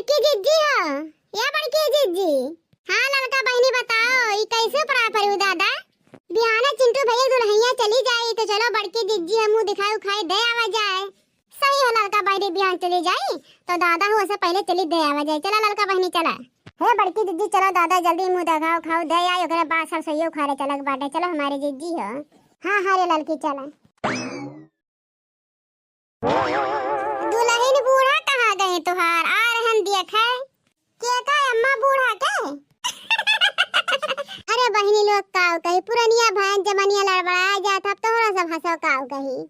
बड़की जिज्जी हो या बड़की जिज्जी। हाँ लड़का बहनी बताओ ई कैसे पड़ा परियो दादा। बिहाना चिंटू भैया दुल्हनिया चली जाई तो चलो बड़की जिज्जी हम मुंह दिखाई उखाई दे आवा जाए। सही है लड़का बहनी बिहान चली जाई तो दादा हो से पहले चली दे आवा जाए। चला लड़का बहनी चला। हे बड़की जिज्जी चलो दादा जल्दी मुंह दिखाओ खाओ दे आई ओकरे बाद सब सही उखाड़े चलक बाटे। चलो हमारे जिज्जी हो। हाँ हाँ रे लड़की चला। दुल्हन बूढ़ा कहाँ गए तुहार आ रहन देख है के का अम्मा बूढ़ा के। अरे बहनी लोग काऊ कही पुरानिया भान जमानिया लड़बड़ा जात अब तोहरा सब हंसो काऊ कही।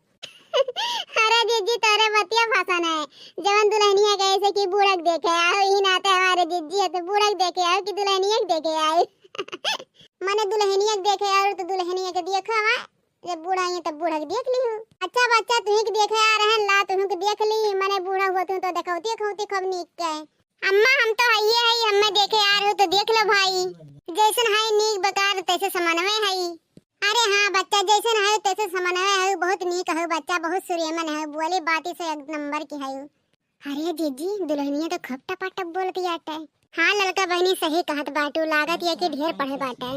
अरे जिज्जी तोरे बतिया भाषण है जवन दुल्हनिया गए से कि बूढ़क देखे आओ ही नाते हमारे जिज्जी है तो बूढ़क देखे आओ कि दुल्हनिया देखे आओ। माने दुल्हनिया देखे आओ तो दुल्हनिया के देखो हवा जब बूढ़ा है तब बूढ़ा देख ली हूँ। अच्छा बच्चा तुम्हें देखे आ रहन ला तुम्हें देख ली मैंने बूढ़ा हुआ तुम तो देखौती खौती कब नीक के। अम्मा हम तो हइये हई हमें देखे आ रहे हो तो देख लो भाई जैसन है नीक बकार तैसे समन्वय है। अरे हाँ बच्चा जैसन है तैसे समन्वय है बहुत नीक है बच्चा बहुत सूर्यमन है बोली बाती से एक नंबर की है। अरे जीजी दुल्हनिया तो खप टपाटप बोलती आटे। हाँ लड़का बहनी सही कहत बाटू लागत ये कि ढेर पढ़े बाटे।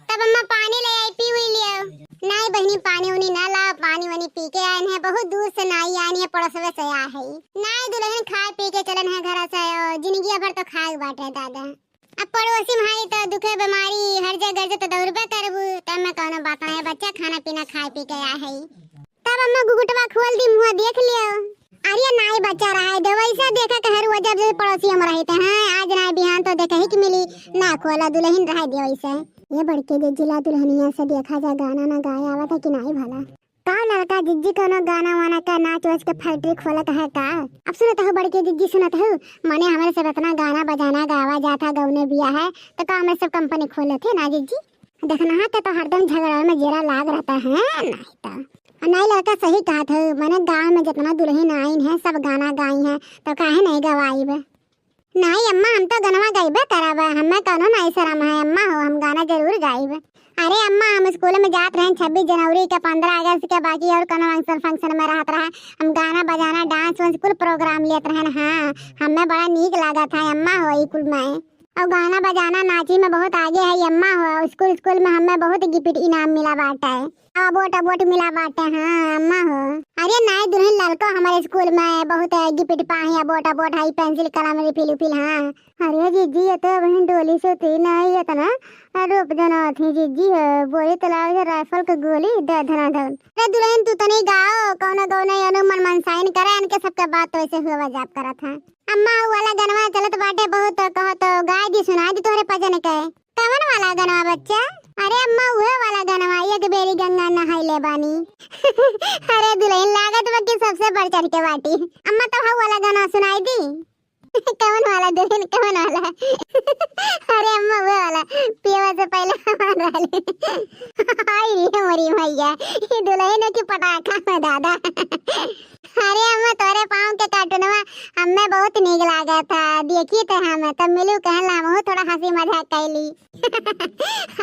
तब अम्मा पानी ले आई पी हुई लियो। नहीं बहनी पानी उनी ना ला पानी वनी पी के आए हैं बहुत दूर से नाई आनी है पड़ोसवे से आ है। नहीं दुल्हन खाए पी के चलन है घर से जिंदगी भर तो खाए बाटे दादा। अब पड़ोसी भाई तो दुखे बीमारी हर जगह तो दौड़बे करबू तब मैं कहना बात है बच्चा खाना पीना खाए पी के आ है। तब अम्मा गुगुटवा खोल दी मुंह देख लियो। अरे नाई बच्चा रहा है दवाई देखा कहर वो जब पड़ोसी हम रहते हैं आज ना बिहान तो देखा ही कि मिली ना खोला दुल्हन रहा दे वैसे। ये बड़के जिज्जिला दुल्हनिया से देखा जा गाना ना गाया आवा था कि नहीं भला का लड़का जिज्जी कोनो गाना वाना का नाच वाच के फैक्ट्री खोलत है का। अब सुनत हो बड़के जिज्जी सुनत हो माने हमारे सब इतना गाना बजाना गावा जाता गौने बिया है तो का हमारे सब कंपनी खोले थे ना जिज्जी। देखना है तो हरदम झगड़ा में जेरा लाग रहता है नहीं तो नहीं लड़का सही कहा था मैंने गाँव में जितना दुल्हन आई है सब गाना गाई है तो काहे नहीं गवाई बे। नहीं अम्मा हम तो गनवा गाइबे करब हमें कौनो नहीं शर्म है अम्मा हो हम गाना जरूर गाइब। अरे अम्मा हम स्कूल में जात रहे 26 जनवरी के 15 अगस्त के बाकी और कोनो फंक्शन में रहत रहा हम गाना बजाना डांस वांस कुल प्रोग्राम लेत रहे। हाँ हमें बड़ा नीक लगा था अम्मा हो ई कुल में और गाना बजाना नाची में बहुत आगे है अम्मा हो। स्कूल में हमें बहुत गिफ्ट इनाम मिला बाटा है अबोट मिला बाटे। हाँ अम्मा हो। अरे नहीं दुल्हन लड़को हमारे स्कूल में बहुत गिफ्ट पाए अबोट हाई पेंसिल कलम रिफिल। हाँ अरे जीजी ये तो बहन डोली से थी नहीं इतना रूप जना थी जीजी बोली तलाव राइफल के गोली दे धनाधन। अरे दुल्हन तू तो नहीं गाओ कौनो मन साइन करे इनके सबके बात तो ऐसे हुआ जाप करा था। अम्मा वाला गनवा चलत बाटे बहुत कहो तो गाय दी सुना दी तोहरे भजन के कवन वाला गनवा बच्चा। अरे अम्मा वो वाला गनवा एक बेरी गंगा नहाई ले बानी। अरे दुल्हन लागत बकी सबसे बढ़ चढ़ के बाटी अम्मा तो वो वाला गाना सुनाई दी। कवन वाला दुल्हन कवन वाला। अरे अम्मा वो वाला पियवा से पहले हमारा वाले। हाय रे मोरी भैया ये दुल्हन की पटाखा में दादा। अरे अम्मा तोरे पाँव के कार्टूनवा हमें बहुत नीक लागा था देखी तो हमें तब मिलू कहला हम थोड़ा हंसी मजाक कैली।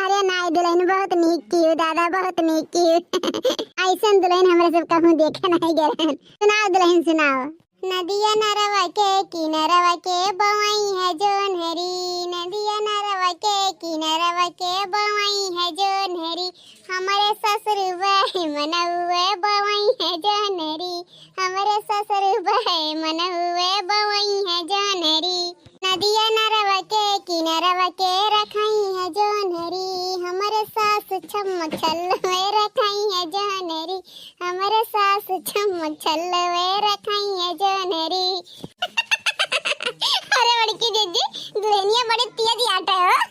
अरे नाई दुल्हन बहुत नीक की दादा बहुत नीक की। ऐसा दुल्हन हमारे सब कहूँ देखे नहीं गए। सुनाओ दुल्हन सुनाओ। नदिया नरवा के किनरवा के बवाई है जोन हरी नदिया नरवा के किनरवा के बवाई है जोन हरी हमारे ससुर भाई मन हुए बवाई है जोन हरी हमारे ससुर भाई मन हुए बवाई है जोन हरी नदिया नरवा के किनरवा के रखाई है जोन हरी हमारे सास छम छल में रखाई है जोन हरी हमारे सास छम छल में रखाई है जोन हरी। अरे बड़की दीदी दुल्हनिया बड़े तेज आटा है।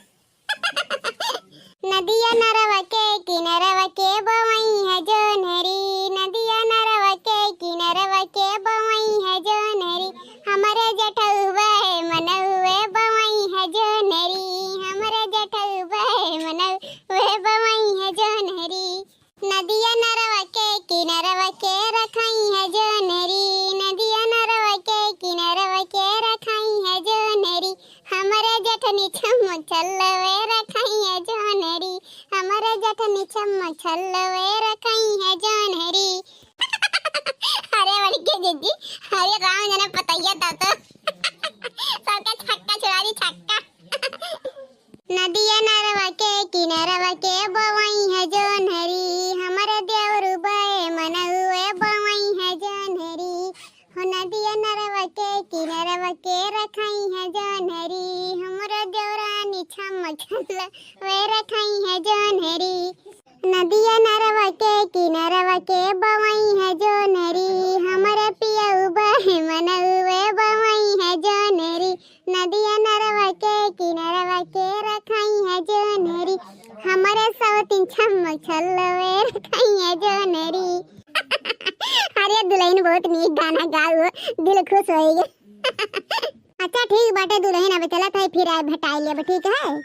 नदिया नरवा के किनरवा के बवाई है जोन हरी नदिया नरवा के किनरवा के बवाई है जोन हरी हमारे जठउबा मन हुए बवाई है जोन हरी हमारे जठउबा मन हुए बवाई है जोन हरी नदिया नरवा के किनरवा के रखाई है जोन हरी नदिया नरवा के किनरवा के रखाई है जोन हरी हमारे जठनी छम छल्लवे रखाई है जोन हरी हमारे जठनी छम छल्लवे रखाई है जोन हरी। अरे बड़की दीदी अरे राम जना पतैया था तो सबका नदिया नरवा के किनारवा के बवई है जोनहरी हमारे देवर बे मन हुए बवई है जोनहरी हो नदिया नरवा के किनारवा के रखाई है जोनहरी हमारे देवरानी छम छल वे रखाई है जोनहरी नदिया नरवा के किनारवा के बवई है जोनहरी हमारे पिया बे मन हुए बवई है जोनहरी नदिया नरवा के किनारवा के रखाई है जोनहरी हमारे सवतीन छम छलवे रखाई है जोनहरी अरे दुल्हन बहुत नीक गाना गाओ दिल खुश हो गया अच्छा ठीक बाटे दुल्हन अब चलत है फिर आए भेटाई ले ठीक है।